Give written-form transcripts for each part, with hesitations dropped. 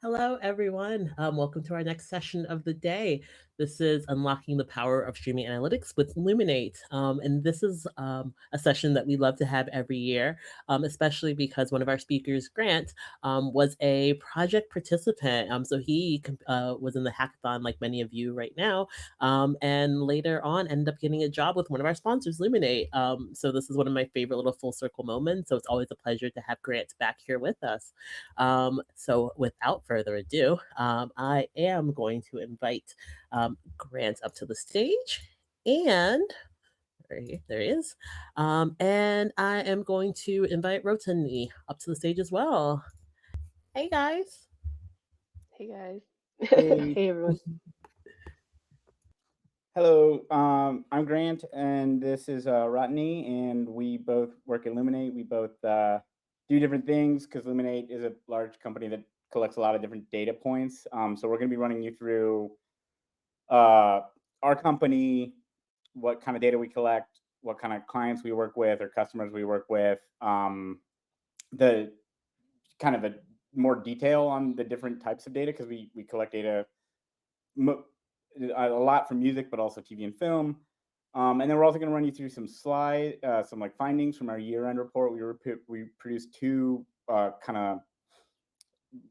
Hello, everyone. Welcome to our next session of the day. This is Unlocking the Power of Streaming Analytics with Luminate. And this is a session that we love to have every year, especially because one of our speakers, Grant, was a project participant. So he was in the hackathon, like many of you right now, and later on ended up getting a job with one of our sponsors, Luminate. So this is one of my favorite little full circle moments. So it's always a pleasure to have Grant back here with us. So without further ado, I am going to invite Grant up to the stage. And there he is. And I am going to invite Rotani up to the stage as well. Hey, guys. Hey guys. Hey. Hey everyone. Hello, I'm Grant, and this is Rodney, and we both work at Luminate. We both do different things because Luminate is a large company that collects a lot of different data points. So we're going to be running you through our company, what kind of data we collect, what kind of clients we work with or customers we work with, the kind of a more detail on the different types of data because we collect data a lot from music, but also TV and film. And then we're also going to run you through some like findings from our year-end report. We produced two kind of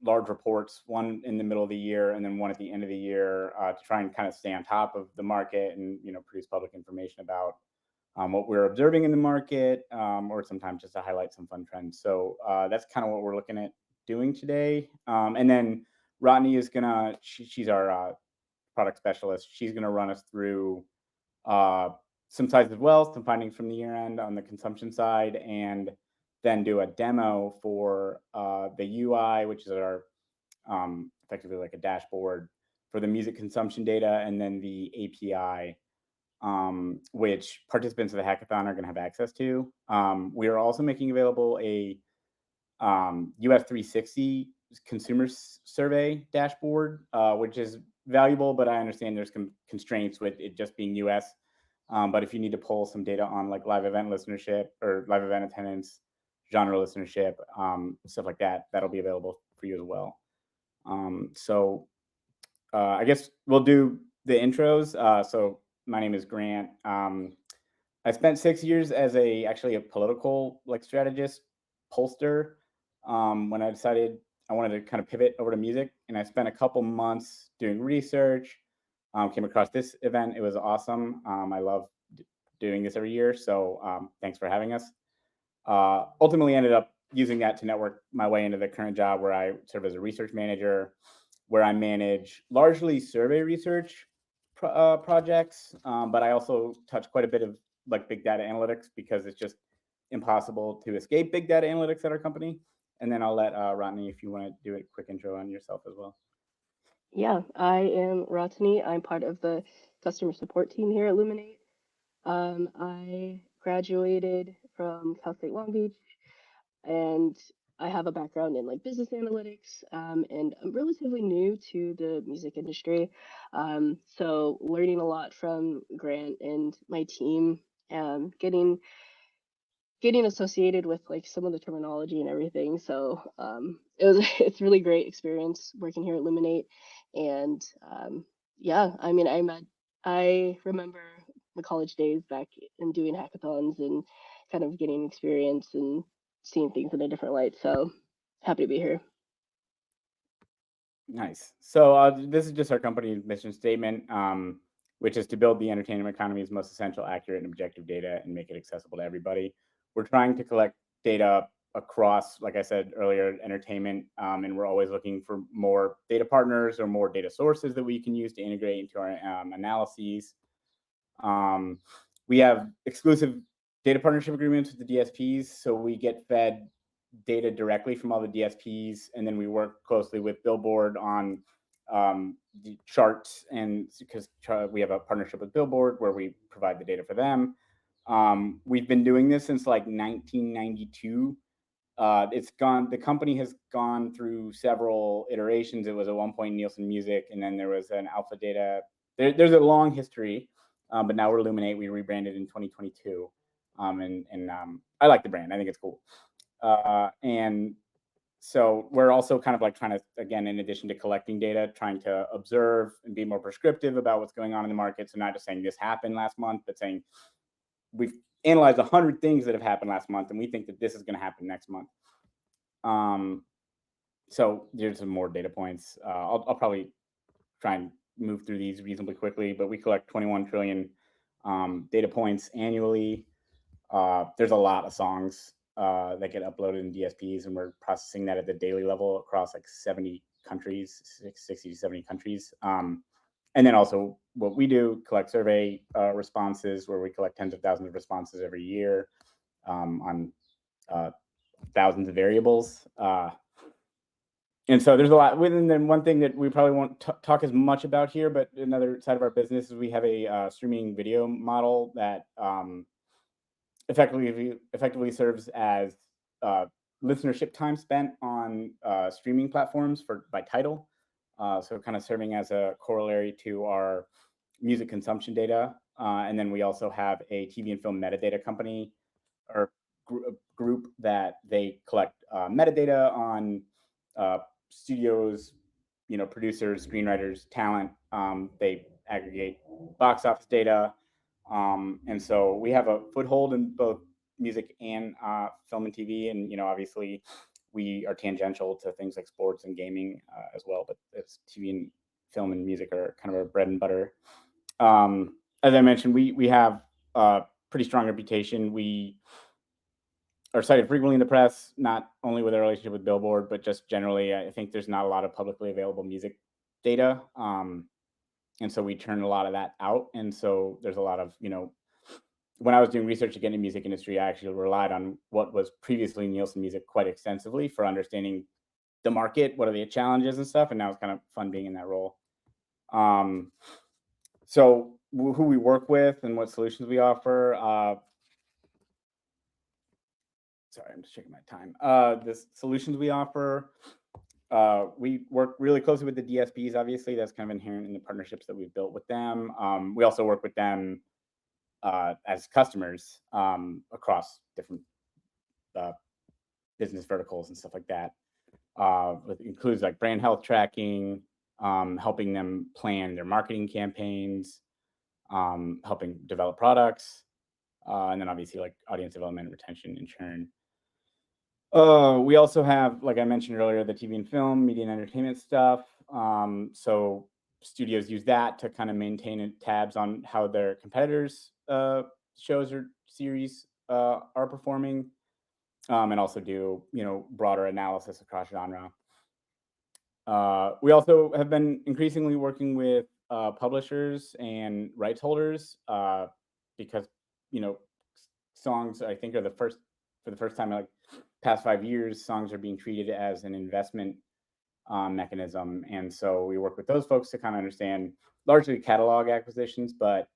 large reports, one in the middle of the year and then one at the end of the year to try and kind of stay on top of the market and produce public information about what we're observing in the market, or sometimes just to highlight some fun trends. So that's kind of what we're looking at doing today. And then Rodney is she's our product specialist. She's going to run us through some sides of wealth, some findings from the year end on the consumption side, and then do a demo for the UI, which is our effectively like a dashboard for the music consumption data, and then the API, which participants of the hackathon are going to have access to. We are also making available a US 360 consumer survey dashboard, which is valuable, but I understand there's constraints with it just being US. But if you need to pull some data on like live event listenership or live event attendance, genre listenership, stuff like that, that'll be available for you as well. So I guess we'll do the intros. So my name is Grant. I spent 6 years as actually a political like strategist, pollster, when I decided I wanted to kind of pivot over to music. And I spent a couple months doing research, came across this event. It was awesome. I love doing this every year. So thanks for having us. Ultimately ended up using that to network my way into the current job where I serve as a research manager, where I manage largely survey research projects, but I also touch quite a bit of like big data analytics because it's just impossible to escape big data analytics at our company. And then I'll let Rodney, if you want to do a quick intro on yourself as well. Yeah, I am Ratani. I'm part of the customer support team here at Luminate. I graduated from Cal State Long Beach, and I have a background in like business analytics, and I'm relatively new to the music industry. So learning a lot from Grant and my team, getting associated with like some of the terminology and everything. So it's really great experience working here at Luminate. And yeah, I mean, I remember my college days back in doing hackathons and kind of getting experience and seeing things in a different light. So happy to be here. Nice. So this is just our company mission statement, which is to build the entertainment economy's most essential, accurate, and objective data and make it accessible to everybody. We're trying to collect data across, like I said earlier, entertainment, and we're always looking for more data partners or more data sources that we can use to integrate into our analyses. We have exclusive data partnership agreements with the DSPs, so we get fed data directly from all the DSPs, and then we work closely with Billboard on the charts, and because we have a partnership with Billboard where we provide the data for them. We've been doing this since like 1992. The company has gone through several iterations. It was at one point Nielsen Music, and then there was an Alpha Data. There's a long history, but now we're Illuminate. We rebranded in 2022, and I like the brand. I think it's cool. And So we're also kind of like trying to, again, in addition to collecting data, trying to observe and be more prescriptive about what's going on in the market. So not just saying this happened last month, but saying we've analyzed 100 things that have happened last month, and we think that this is going to happen next month. So there's some more data points. I'll probably try and move through these reasonably quickly, but we collect 21 trillion data points annually. There's a lot of songs that get uploaded in DSPs, and we're processing that at the daily level across like 70 countries, 60 to 70 countries. And then also what we do, collect survey responses, where we collect tens of thousands of responses every year on thousands of variables. And so there's a lot. And then one thing that we probably won't talk as much about here, but another side of our business is we have a streaming video model that effectively serves as listenership time spent on streaming platforms by title. So kind of serving as a corollary to our music consumption data. And then we also have a TV and film metadata company or group that they collect metadata on studios, producers, screenwriters, talent. They aggregate box office data. And so we have a foothold in both music and film and TV. And, obviously we are tangential to things like sports and gaming as well, but it's TV and film and music are kind of our bread and butter. As I mentioned, we have a pretty strong reputation. We are cited frequently in the press, not only with our relationship with Billboard, but just generally. I think there's not a lot of publicly available music data. And so we turn a lot of that out. And so there's a lot of, when I was doing research to get into the music industry, I actually relied on what was previously Nielsen Music quite extensively for understanding the market, what are the challenges and stuff. And now it's kind of fun being in that role. So who we work with and what solutions we offer. Sorry, I'm just checking my time. The solutions we offer, we work really closely with the DSPs. Obviously, that's kind of inherent in the partnerships that we've built with them. We also work with them as customers across different business verticals and stuff like that. It includes like brand health tracking, helping them plan their marketing campaigns, helping develop products, and then obviously like audience development, retention, and churn. We also have, like I mentioned earlier, the TV and film, media and entertainment stuff. So studios use that to kind of maintain tabs on how their competitors' shows or series are performing, and also do broader analysis across genre. We also have been increasingly working with publishers and rights holders because songs, I think, are for the first time in like past 5 years, songs are being treated as an investment mechanism. And so we work with those folks to kind of understand largely catalog acquisitions, but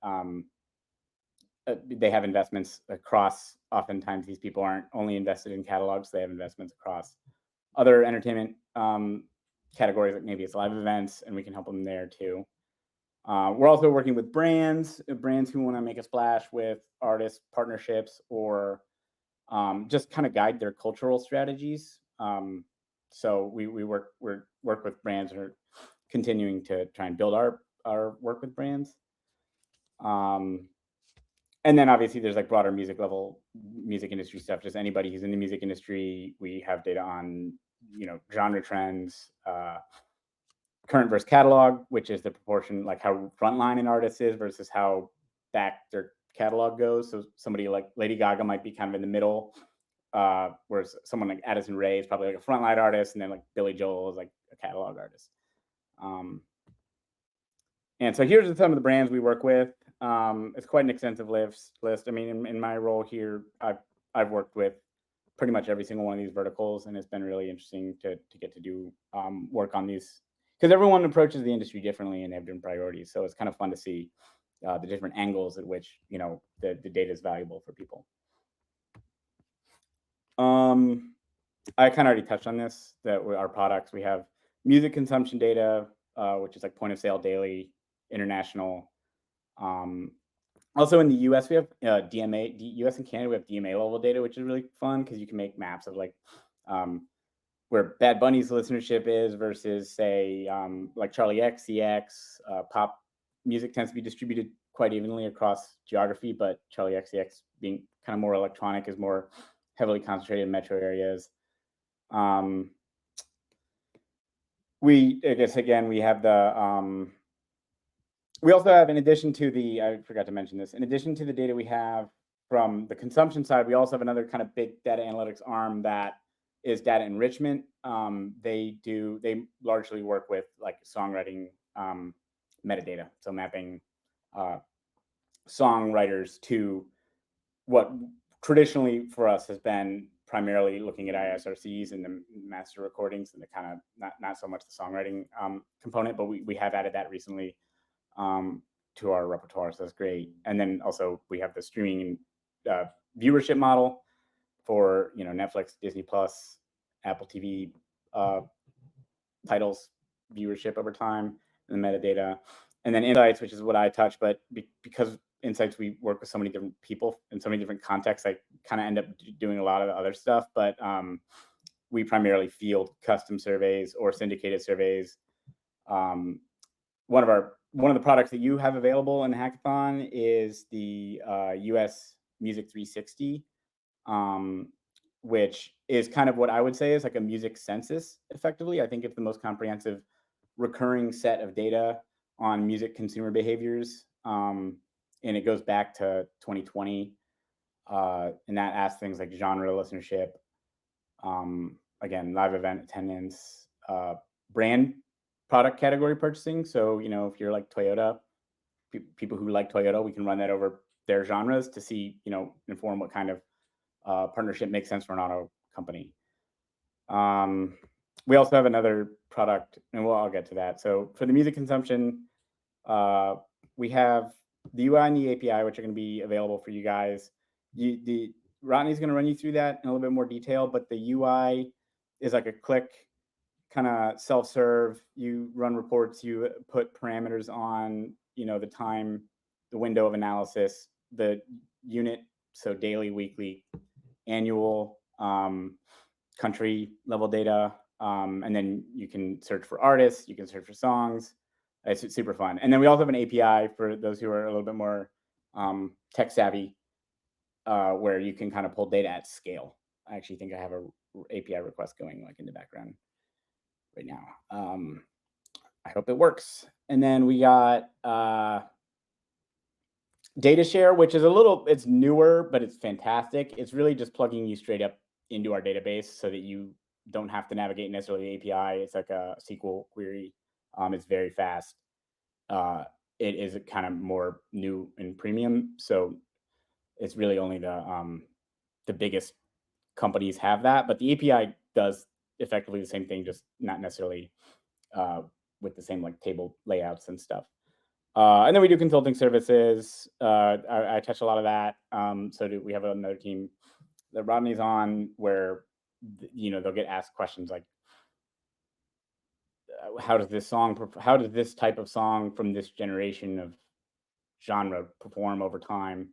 they have investments across. Oftentimes these people aren't only invested in catalogs, they have investments across other entertainment categories, like maybe it's live events, and we can help them there too. We're also working with brands who want to make a splash with artist partnerships or just kind of guide their cultural strategies. So we work with brands and are continuing to try and build our work with brands. And then obviously there's like broader music industry stuff. Just anybody who's in the music industry, we have data on genre trends, current versus catalog, which is the proportion, like how frontline an artist is versus how back their catalog goes. So somebody like Lady Gaga might be kind of in the middle, whereas someone like Addison Rae is probably like a frontline artist, and then like Billy Joel is like a catalog artist. And so here's some of the brands we work with. It's quite an extensive list. I mean, in my role here, I've worked with pretty much every single one of these verticals, and it's been really interesting to get to do work on these, because everyone approaches the industry differently and they have different priorities. So it's kind of fun to see the different angles at which the data is valuable for people. I kind of already touched on this, that our products, we have music consumption data, which is like point of sale daily, international. Also in the US, we have DMA, US and Canada, we have DMA level data, which is really fun because you can make maps of like where Bad Bunny's listenership is versus, say, like Charlie XCX. Pop music tends to be distributed quite evenly across geography, but Charlie XCX being kind of more electronic is more heavily concentrated in metro areas. I guess again, we have we also have, in addition to I forgot to mention this, in addition to the data we have from the consumption side, we also have another kind of big data analytics arm that is data enrichment. They largely work with like songwriting metadata, so mapping songwriters to what traditionally for us has been primarily looking at ISRCs and the master recordings and the kind of not so much the songwriting component, but we have added that recently to our repertoire, so that's great. And then also we have the streaming viewership model for Netflix, Disney Plus, Apple TV titles viewership over time, and the metadata, and then insights, which is what I touch. But because insights, we work with so many different people in so many different contexts, I kind of end up doing a lot of the other stuff. But we primarily field custom surveys or syndicated surveys. One of the products that you have available in Hackathon is the US Music 360, which is kind of what I would say is like a music census, effectively. I think it's the most comprehensive recurring set of data on music consumer behaviors. And it goes back to 2020. And that asks things like genre listenership, again, live event attendance, brand product category purchasing. So, if you're like Toyota, people who like Toyota, we can run that over their genres to see, inform what kind of partnership makes sense for an auto company. We also have another product, and I'll get to that. So for the music consumption, we have the UI and the API, which are going to be available for you guys. Rodney's going to run you through that in a little bit more detail, but the UI is like a click kind of self-serve. You run reports, you put parameters on, the time, the window of analysis, the unit, so daily, weekly, annual, country level data, and then you can search for artists, you can search for songs. It's super fun. And then we also have an API for those who are a little bit more tech savvy, where you can kind of pull data at scale. I actually think I have a API request going like in the background right now. I hope it works. And then we got data share, which is it's newer, but it's fantastic. It's really just plugging you straight up into our database so that you don't have to navigate necessarily the API. It's like a SQL query. It's very fast. It is kind of more new and premium, so it's really only the biggest companies have that. But the API does effectively the same thing, just not necessarily with the same like table layouts and stuff. And then we do consulting services. I touch a lot of that. So we have another team that Rodney's on where, they'll get asked questions like, how does this type of song from this generation of genre perform over time?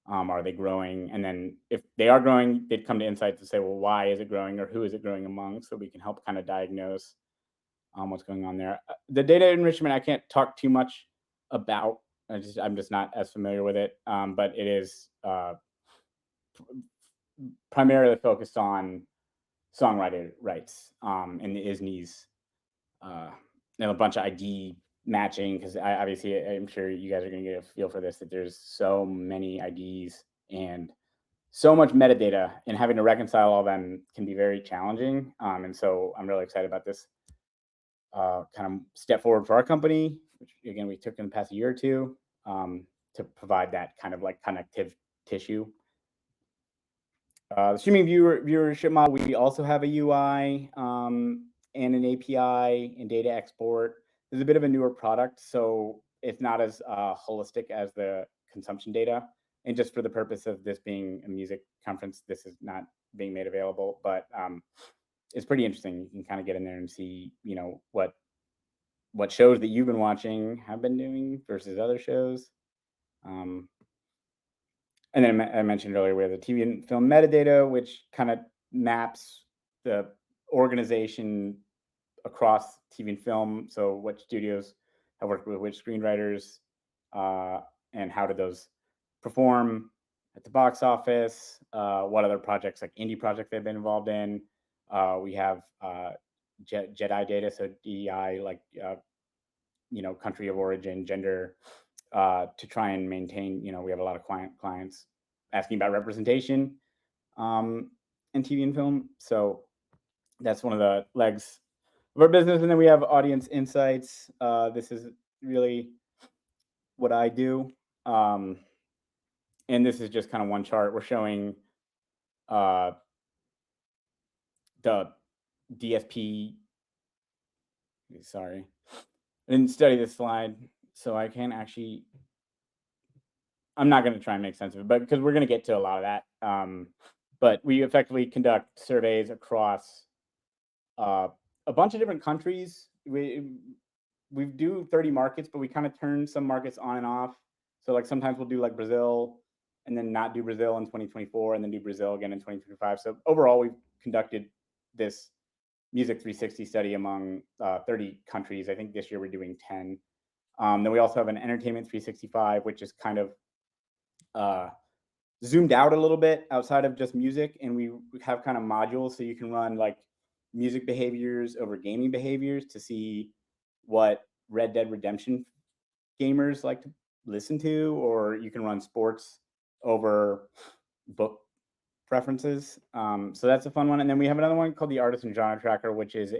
Are they growing? And then if they are growing, they'd come to insights to say, well, why is it growing or who is it growing among? So we can help kind of diagnose what's going on there. The data enrichment, I can't talk too much about. I'm just not as familiar with it, but it is primarily focused on songwriter rights and the ISNIs, and a bunch of ID matching, because obviously I'm sure you guys are going to get a feel for this, that there's so many IDs and so much metadata, and having to reconcile all them can be very challenging. And so I'm really excited about this kind of step forward for our company, which again we took in the past year or two, to provide that kind of like connective tissue. The streaming viewership model, we also have a UI and an API and data export. This is a bit of a newer product, so it's not as holistic as the consumption data. And just for the purpose of this being a music conference, this is not being made available, but it's pretty interesting. You can kind of get in there and see, what shows that you've been watching have been doing versus other shows. And then I mentioned earlier we have the TV and film metadata, which kind of maps the organization across TV and film. So what studios have worked with which screenwriters, and how did those perform at the box office? What other projects, like indie projects, they've been involved in? We have Jedi data, so DEI, like country of origin, gender, to try and maintain. We have a lot of clients asking about representation in TV and film. So that's one of the legs of our business. And then we have audience insights. This is really what I do. And this is just kind of one chart. We're showing the DSP. Sorry, I didn't study this slide, so I can't actually. I'm not going to try and make sense of it, but because we're going to get to a lot of that. But we effectively conduct surveys across a bunch of different countries. We do 30 markets, but we kind of turn some markets on and off. So like sometimes we'll do like Brazil and then not do Brazil in 2024 and then do Brazil again in 2025. So overall, we've conducted this Music 360 study among 30 countries. I think this year we're doing 10. Then we also have an Entertainment 365, which is kind of zoomed out a little bit outside of just music. And we have kind of modules so you can run like music behaviors over gaming behaviors to see what Red Dead Redemption gamers like to listen to, or you can run sports over book preferences. So that's a fun one. And then we have another one called the Artist and Genre Tracker, which is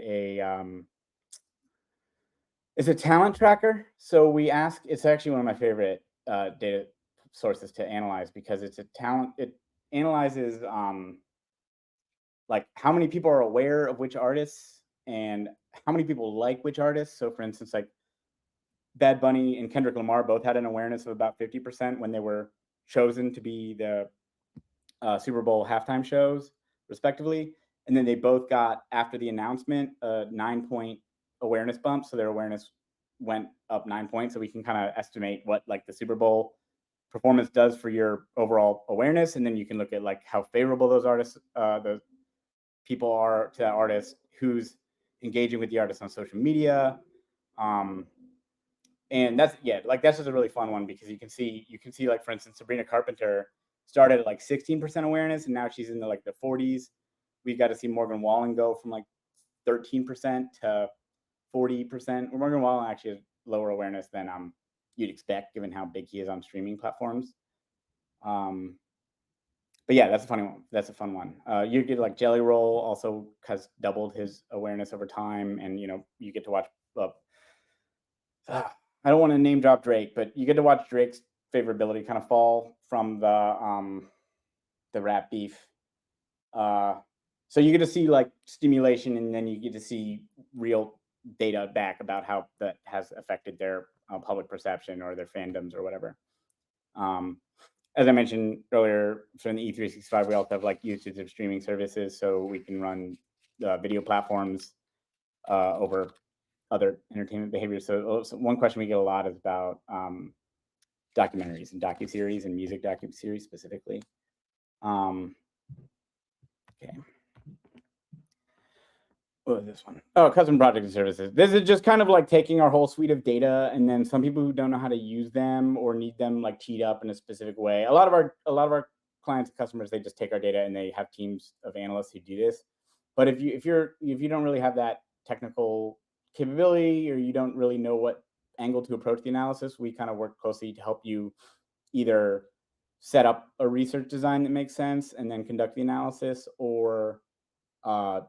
it's a talent tracker. So we ask, it's actually one of my favorite data sources to analyze because it's a talent. It analyzes like how many people are aware of which artists and how many people like which artists. So for instance, like Bad Bunny and Kendrick Lamar both had an awareness of about 50% when they were chosen to be the Super Bowl halftime shows, respectively. And then they both got, after the announcement, a 9-point awareness bump. So their awareness went up 9 points. So we can kind of estimate what like the Super Bowl performance does for your overall awareness. And then you can look at like how favorable those artists, the people are to that artist, who's engaging with the artist on social media. And that's that's just a really fun one because you can see like, for instance, Sabrina Carpenter started at like 16% awareness and now she's in the 40s. We've got to see Morgan Wallen go from like 13% to 40%. Morgan Wallen actually has lower awareness than you'd expect given how big he is on streaming platforms. But yeah, that's a funny one. That's a fun one. You get like Jelly Roll also has doubled his awareness over time, and you get to watch. I don't want to name drop Drake, but you get to watch Drake's favorability kind of fall from the rap beef. So you get to see like stimulation, and then you get to see real data back about how that has affected their public perception or their fandoms or whatever. As I mentioned earlier, from the E365, we also have like usage of streaming services, so we can run video platforms over other entertainment behaviors. So one question we get a lot is about documentaries and docuseries and music docuseries specifically. Okay. What was this one? Oh, custom project and services. This is just kind of like taking our whole suite of data, and then some people who don't know how to use them or need them like teed up in a specific way. A lot of our clients and customers, they just take our data and they have teams of analysts who do this. But if you don't really have that technical capability, or you don't really know what angle to approach the analysis, we kind of work closely to help you either set up a research design that makes sense and then conduct the analysis, or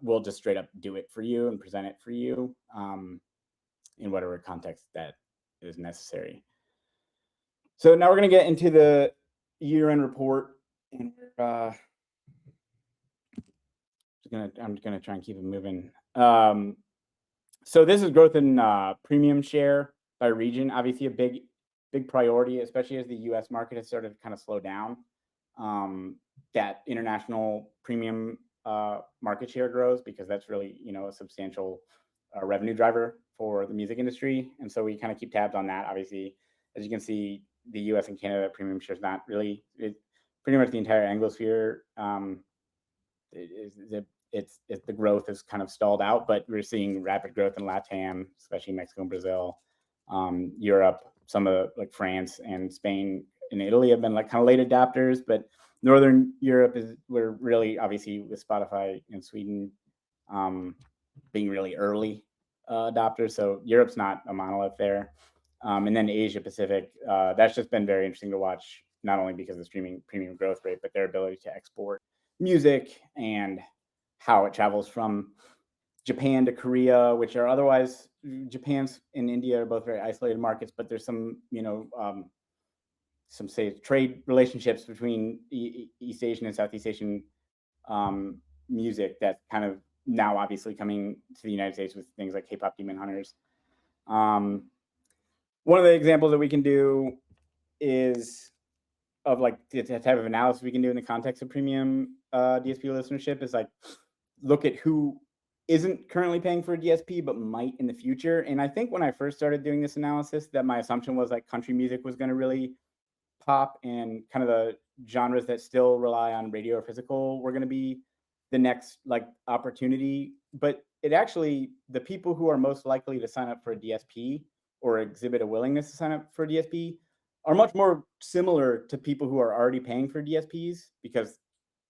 we'll just straight up do it for you and present it for you in whatever context that is necessary. So now we're going to get into the year-end report, and I'm going to try and keep it moving. So this is growth in premium share by region. Obviously, a big priority, especially as the U.S. market has started to kind of slow down. That international premium market share grows because that's really a substantial revenue driver for the music industry, and so we kind of keep tabs on that. Obviously, as you can see, the U.S. and Canada premium share is not really pretty much the entire Anglosphere. the growth is kind of stalled out, but we're seeing rapid growth in LATAM, especially Mexico and Brazil, Europe, some of like France and Spain and Italy have been like kind of late adopters, but Northern Europe we're really obviously with Spotify in Sweden being really early adopters. So Europe's not a monolith there. And then Asia Pacific, that's just been very interesting to watch, not only because of the streaming premium growth rate, but their ability to export music and how it travels from Japan to Korea, which are otherwise Japan's and India are both very isolated markets, but there's some, some say trade relationships between East Asian and Southeast Asian music that kind of now obviously coming to the United States with things like K-pop Demon Hunters. One of the examples that we can do is of like the type of analysis we can do in the context of premium DSP listenership is like look at who isn't currently paying for a DSP but might in the future. And I think when I first started doing this analysis, that my assumption was like country music was going to really pop, and kind of the genres that still rely on radio or physical were going to be the next like opportunity. But it actually, the people who are most likely to sign up for a DSP or exhibit a willingness to sign up for a DSP are much more similar to people who are already paying for DSPs, because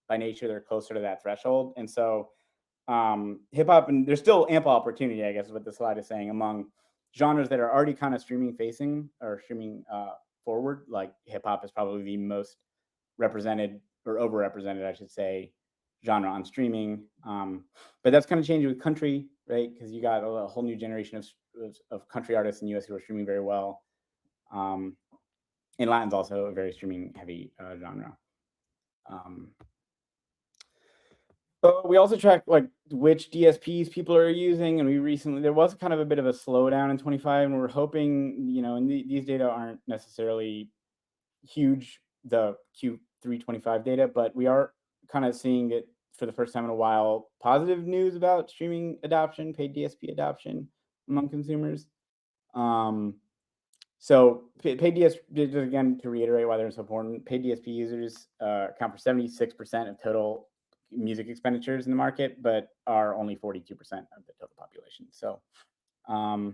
by nature they're closer to that threshold. And so hip hop, and there's still ample opportunity, I guess is what the slide is saying, among genres that are already kind of streaming facing or streaming forward. Like hip hop is probably the most represented or overrepresented, I should say, genre on streaming. But that's kind of changing with country, right? Because you got a whole new generation of country artists in the US who are streaming very well. And Latin's also a very streaming heavy genre. But we also track like which DSPs people are using, and there was kind of a bit of a slowdown in 25, and we're hoping, and these data aren't necessarily huge, the Q3 25 data, but we are kind of seeing it for the first time in a while, positive news about streaming adoption, paid DSP adoption among consumers. So paid DSP, again, to reiterate why they're so important, paid DSP users account for 76% of total music expenditures in the market, but are only 42% of the total population. So I'll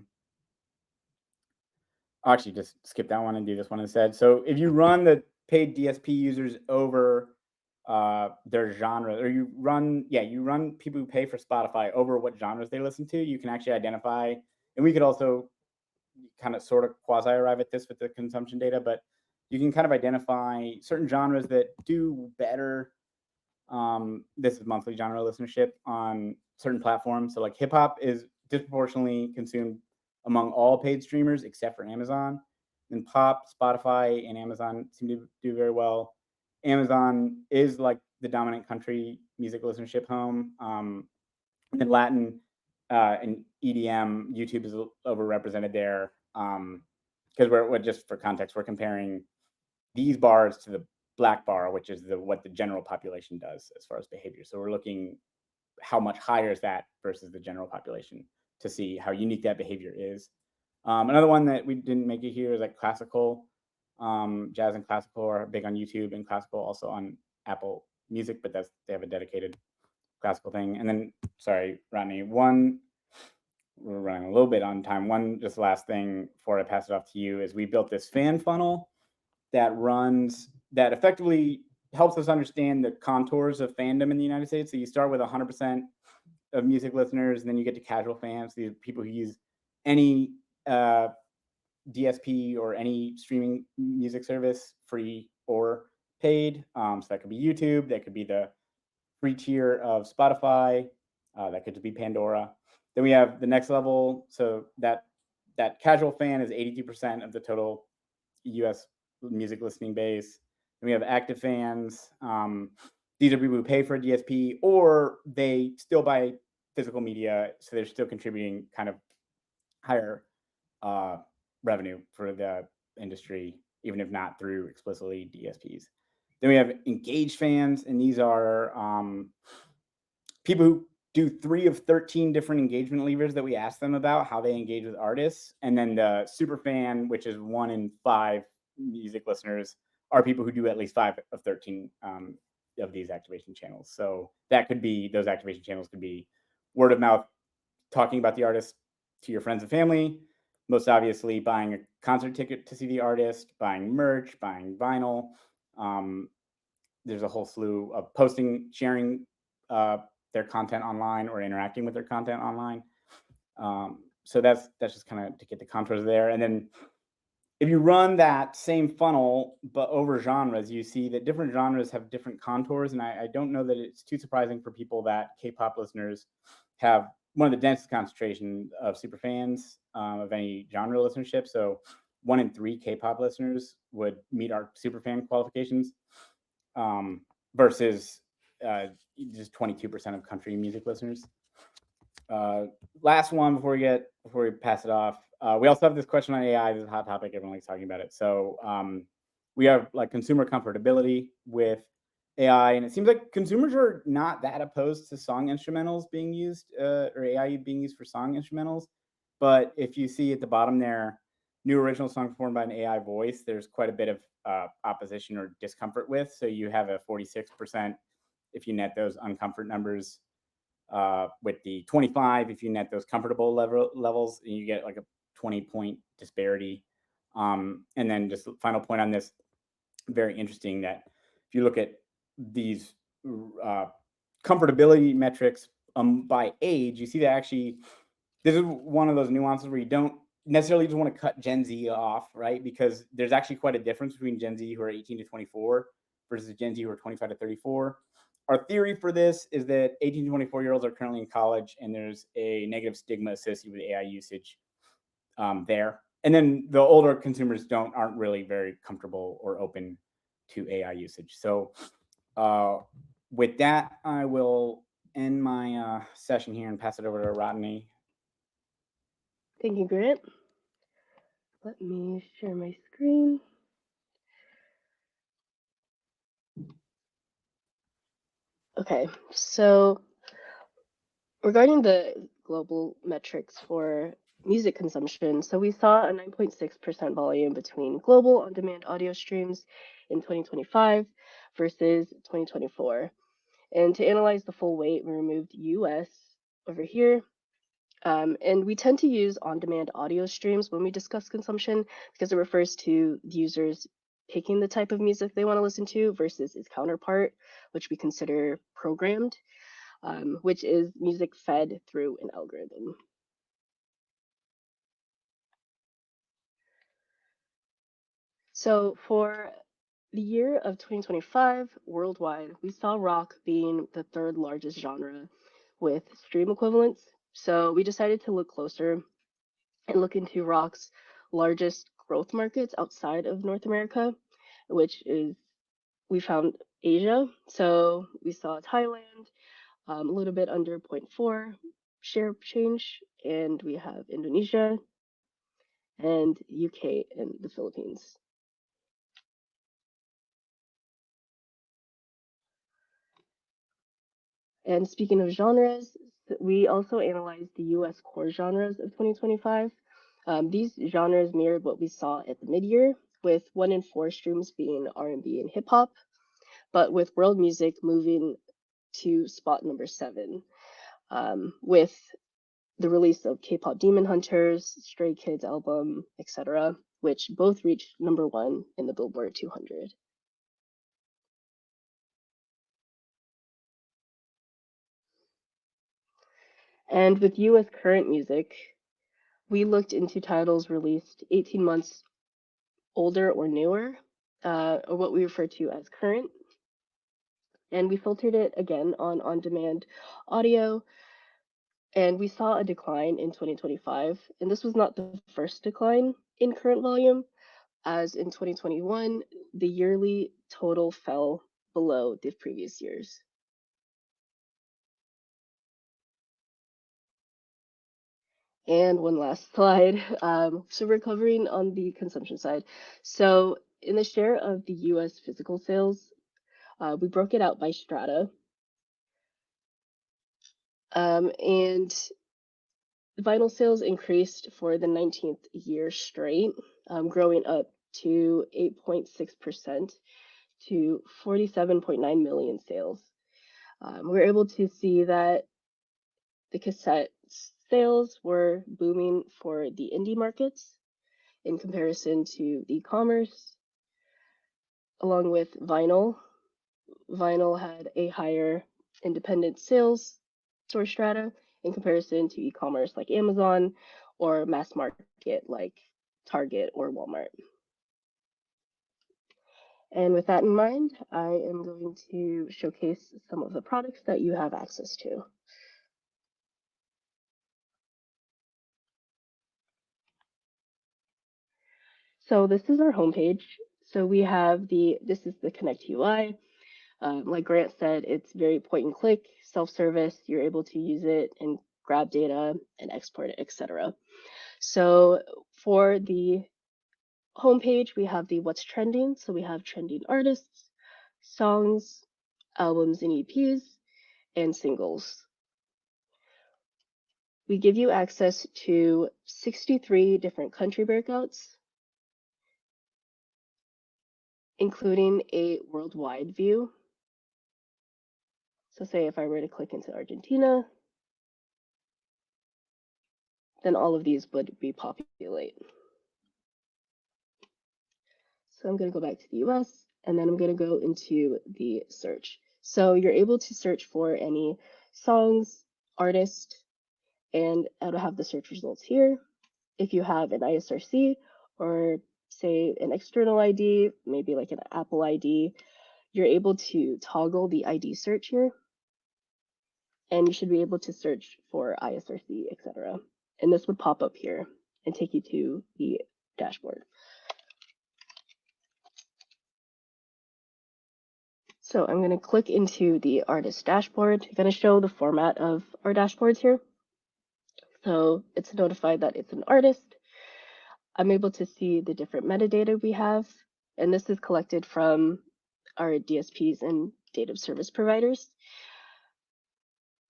actually just skip that one and do this one instead. So if you run the paid DSP users over their genre, or you run people who pay for Spotify over what genres they listen to, you can actually identify, and we could also kind of sort of quasi arrive at this with the consumption data, but you can kind of identify certain genres that do better. This is monthly genre listenership on certain platforms. So like hip hop is disproportionately consumed among all paid streamers except for Amazon. And pop, Spotify, and Amazon seem to do very well. Amazon is like the dominant country music listenership home. And then Latin and EDM, YouTube is overrepresented there. Because we're just for context, we're comparing these bars to the black bar, which is what the general population does as far as behavior. So we're looking how much higher is that versus the general population to see how unique that behavior is. Another one that we didn't make it here is like classical. Jazz and classical are big on YouTube, and classical also on Apple Music, but they have a dedicated classical thing. And then, sorry, Rodney, we're running a little bit on time. One just last thing before I pass it off to you is we built this fan funnel that effectively helps us understand the contours of fandom in the United States. So you start with 100% of music listeners, and then you get to casual fans, these people who use any DSP or any streaming music service, free or paid. So that could be YouTube, that could be the free tier of Spotify, that could be Pandora. Then we have the next level. So that casual fan is 82% of the total US music listening base. Then we have active fans. These are people who pay for a DSP, or they still buy physical media, so they're still contributing kind of higher revenue for the industry, even if not through explicitly DSPs. Then we have engaged fans, and these are people who do 3 of 13 different engagement levers that we ask them about how they engage with artists. And then the super fan, which is 1 in 5 music listeners, are people who do at least 5 of 13 these activation channels. So that could be, those activation channels could be word of mouth, talking about the artist to your friends and family, most obviously buying a concert ticket to see the artist, buying merch, buying vinyl. There's a whole slew of posting, sharing their content online or interacting with their content online. So that's just kind of to get the contours there. And then if you run that same funnel but over genres, you see that different genres have different contours. And I don't know that it's too surprising for people that K-pop listeners have one of the densest concentration of super fans of any genre listenership. So 1 in 3 K-pop listeners would meet our super fan qualifications, versus just 22% of country music listeners. Last one before we pass it off. We also have this question on AI. This is a hot topic. Everyone likes talking about it. So we have like consumer comfortability with AI, and it seems like consumers are not that opposed to song instrumentals being used, or AI being used for song instrumentals. But if you see at the bottom there, new original song performed by an AI voice, there's quite a bit of opposition or discomfort with. So you have a 46% if you net those uncomfort numbers, with the 25 if you net those comfortable levels, and you get like a 20-point disparity. And then just final point on this, very interesting that if you look at these comfortability metrics by age, you see that actually this is one of those nuances where you don't necessarily just want to cut Gen Z off, right? Because there's actually quite a difference between Gen Z who are 18 to 24 versus Gen Z who are 25 to 34. Our theory for this is that 18 to 24-year-olds are currently in college, and there's a negative stigma associated with AI usage there. And then the older consumers aren't really very comfortable or open to AI usage. So with that, I will end my session here and pass it over to Rodney. Thank you, Grant. Let me share my screen. Okay, so regarding the global metrics for music consumption, so we saw a 9.6% volume between global on-demand audio streams in 2025 versus 2024. And to analyze the full weight, we removed US over here. And we tend to use on-demand audio streams when we discuss consumption because it refers to the users picking the type of music they want to listen to versus its counterpart, which we consider programmed, which is music fed through an algorithm. So for the year of 2025, worldwide, we saw rock being the third largest genre with stream equivalents. So we decided to look closer and look into rock's largest growth markets outside of North America, which is, we found Asia. So we saw Thailand, a little bit under 0.4 share change, and we have Indonesia and UK and the Philippines. And speaking of genres, we also analyzed the US core genres of 2025. These genres mirrored what we saw at the mid-year, with 1 in 4 streams being R&B and hip hop, but with world music moving to spot number 7, with the release of K-pop Demon Hunters, Stray Kids album, etc., which both reached number 1 in the Billboard 200. And with US current music, we looked into titles released 18 months older or newer, or what we refer to as current. And we filtered it again on on-demand audio, and we saw a decline in 2025. And this was not the first decline in current volume, as in 2021, the yearly total fell below the previous years. And one last slide. So we're covering on the consumption side. So in the share of the US physical sales, we broke it out by strata. And vinyl sales increased for the 19th year straight, growing up to 8.6% to 47.9 million sales. We're able to see that the cassette sales were booming for the indie markets in comparison to e-commerce, along with vinyl. Vinyl had a higher independent sales store strata in comparison to e-commerce like Amazon or mass market like Target or Walmart. And with that in mind, I am going to showcase some of the products that you have access to. So this is our homepage. So we have this is the Connect UI. Like Grant said, it's very point and click, self-service. You're able to use it and grab data and export it, etc. So for the homepage, we have the what's trending. So we have trending artists, songs, albums and EPs, and singles. We give you access to 63 different country breakouts, including a worldwide view. So say if I were to click into Argentina, then all of these would repopulate. So I'm going to go back to the US, and then I'm going to go into the search. So you're able to search for any songs, artist, and it'll have the search results here. If you have an ISRC or say an external ID, maybe like an Apple ID, you're able to toggle the ID search here, and you should be able to search for ISRC, etc. And this would pop up here and take you to the dashboard. So I'm going to click into the artist dashboard. I'm going to show the format of our dashboards here. So it's notified that it's an artist. I'm able to see the different metadata we have, and this is collected from our DSPs and data service providers.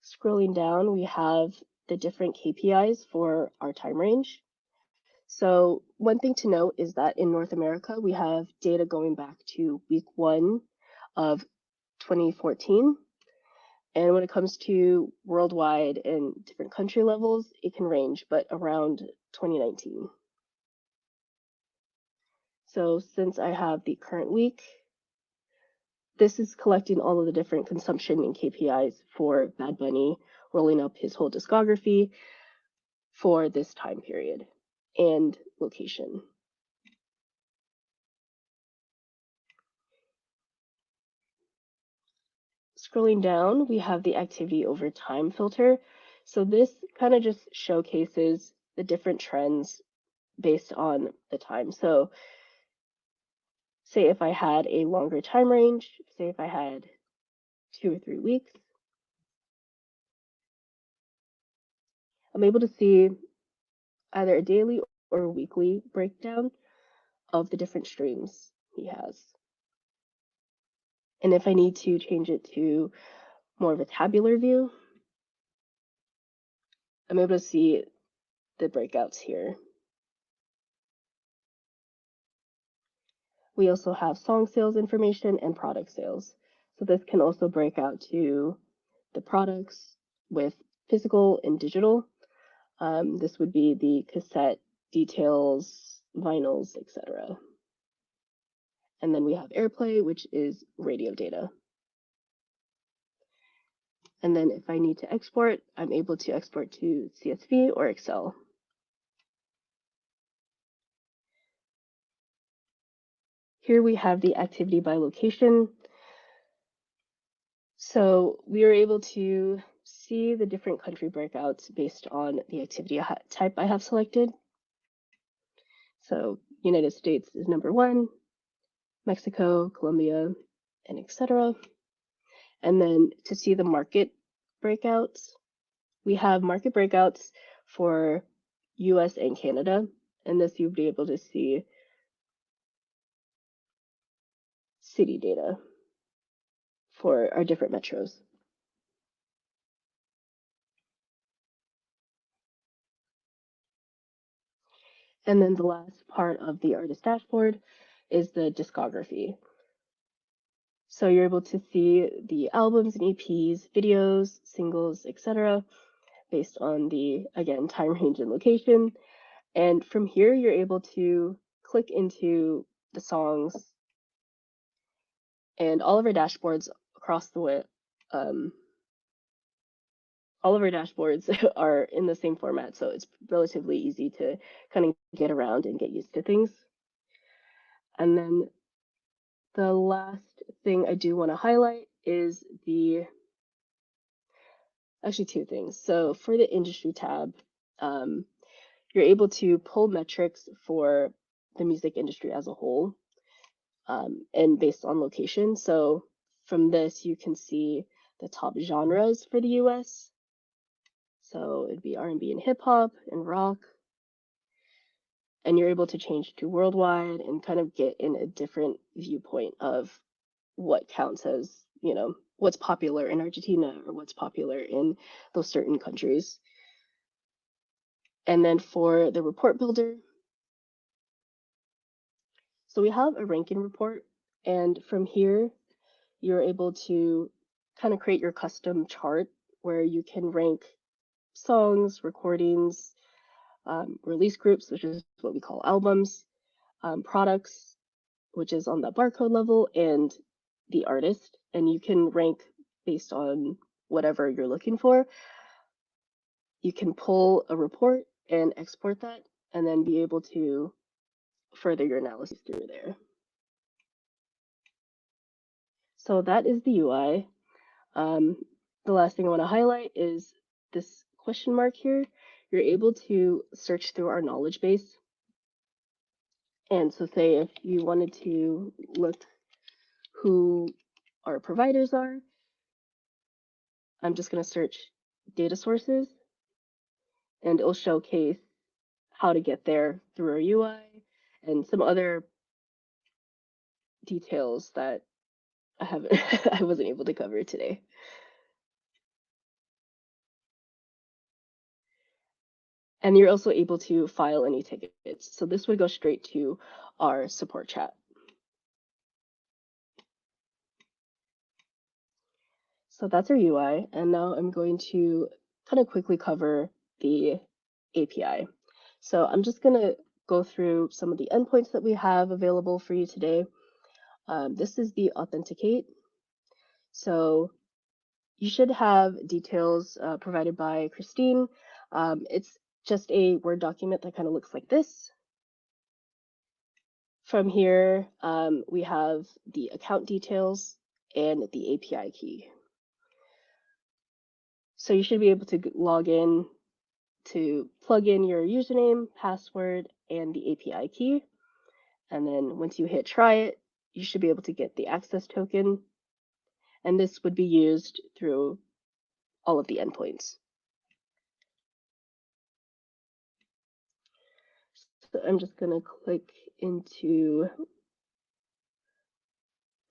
Scrolling down, we have the different KPIs for our time range. So one thing to note is that in North America, we have data going back to week 1 of 2014. And when it comes to worldwide and different country levels, it can range, but around 2019. So since I have the current week, this is collecting all of the different consumption and KPIs for Bad Bunny, rolling up his whole discography for this time period and location. Scrolling down, we have the activity over time filter. So this kind of just showcases the different trends based on the time. So say if I had a longer time range, say if I had 2 or 3 weeks, I'm able to see either a daily or a weekly breakdown of the different streams he has. And if I need to change it to more of a tabular view, I'm able to see the breakouts here. We also have song sales information and product sales. So this can also break out to the products with physical and digital. This would be the cassette details, vinyls, etc. And then we have AirPlay, which is radio data. And then if I need to export, I'm able to export to CSV or Excel. Here we have the activity by location. So we are able to see the different country breakouts based on the activity type I have selected. So United States is number 1, Mexico, Colombia, and etc. And then to see the market breakouts, we have market breakouts for US and Canada. And this you'll be able to see city data for our different metros. And then the last part of the artist dashboard is the discography. So you're able to see the albums and EPs, videos, singles, etc., based on the, again, time range and location. And from here, you're able to click into the songs, and all of our dashboards across the way, all of our dashboards are in the same format, so it's relatively easy to kind of get around and get used to things. And then the last thing I do want to highlight is actually two things. So for the industry tab, you're able to pull metrics for the music industry as a whole, and based on location. So from this, you can see the top genres for the US. So it'd be R&B and hip hop and rock. And you're able to change to worldwide and kind of get in a different viewpoint of what counts as, what's popular in Argentina or what's popular in those certain countries. And then for the report builder, so we have a ranking report, and from here, you're able to kind of create your custom chart where you can rank songs, recordings, release groups, which is what we call albums, products, which is on the barcode level, and the artist. And you can rank based on whatever you're looking for. You can pull a report and export that, and then be able to further your analysis through there. So that is the UI. The last thing I want to highlight is this question mark here. You're able to search through our knowledge base. And so say if you wanted to look who our providers are, I'm just going to search data sources, and it'll showcase how to get there through our UI and some other details that I wasn't able to cover today. And you're also able to file any tickets. So this would go straight to our support chat. So that's our UI. And now I'm going to kind of quickly cover the API. So I'm just going to go through some of the endpoints that we have available for you today. This is the authenticate. So you should have details provided by Christine. It's just a Word document that kind of looks like this. From here, we have the account details and the API key. So you should be able to log in to plug in your username, password, and the API key. And then once you hit try it, you should be able to get the access token. And this would be used through all of the endpoints. So I'm just going to click into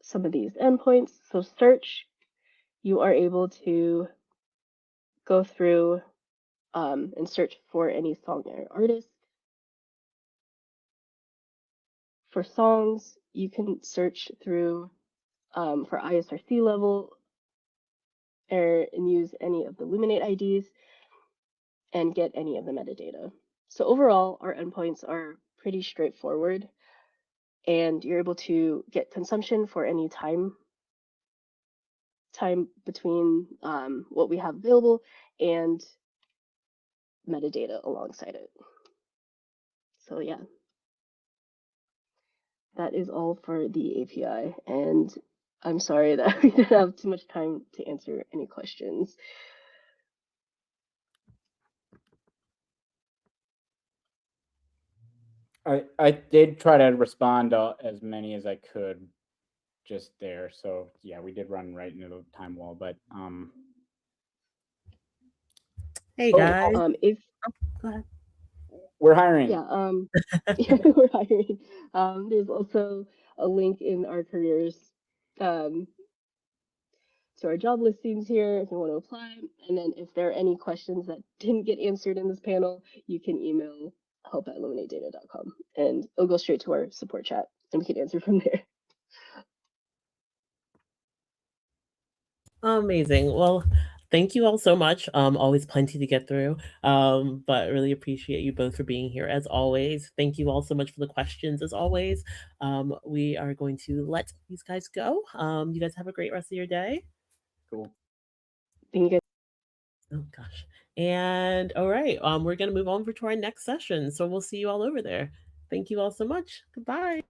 some of these endpoints. So search, you are able to go through and search for any song or artist. For songs, you can search through for ISRC level and use any of the Luminate IDs and get any of the metadata. So overall, our endpoints are pretty straightforward, and you're able to get consumption for any time between what we have available and metadata alongside it. So yeah, that is all for the API, and I'm sorry that we didn't have too much time to answer any questions. I did try to respond as many as I could just there. So yeah, we did run right into the time wall, but Hey guys. If Go ahead. we're hiring. yeah, yeah, we're hiring. There's also a link in our careers to our job listings here if you want to apply. And then if there are any questions that didn't get answered in this panel, you can email help@luminatedata.com and it'll go straight to our support chat and we can answer from there. Amazing. Well, thank you all so much. Always plenty to get through. But really appreciate you both for being here as always. Thank you all so much for the questions as always. We are going to let these guys go. You guys have a great rest of your day. Cool. Thank you guys. Oh gosh. And all right, we're gonna move on to our next session. So we'll see you all over there. Thank you all so much. Goodbye.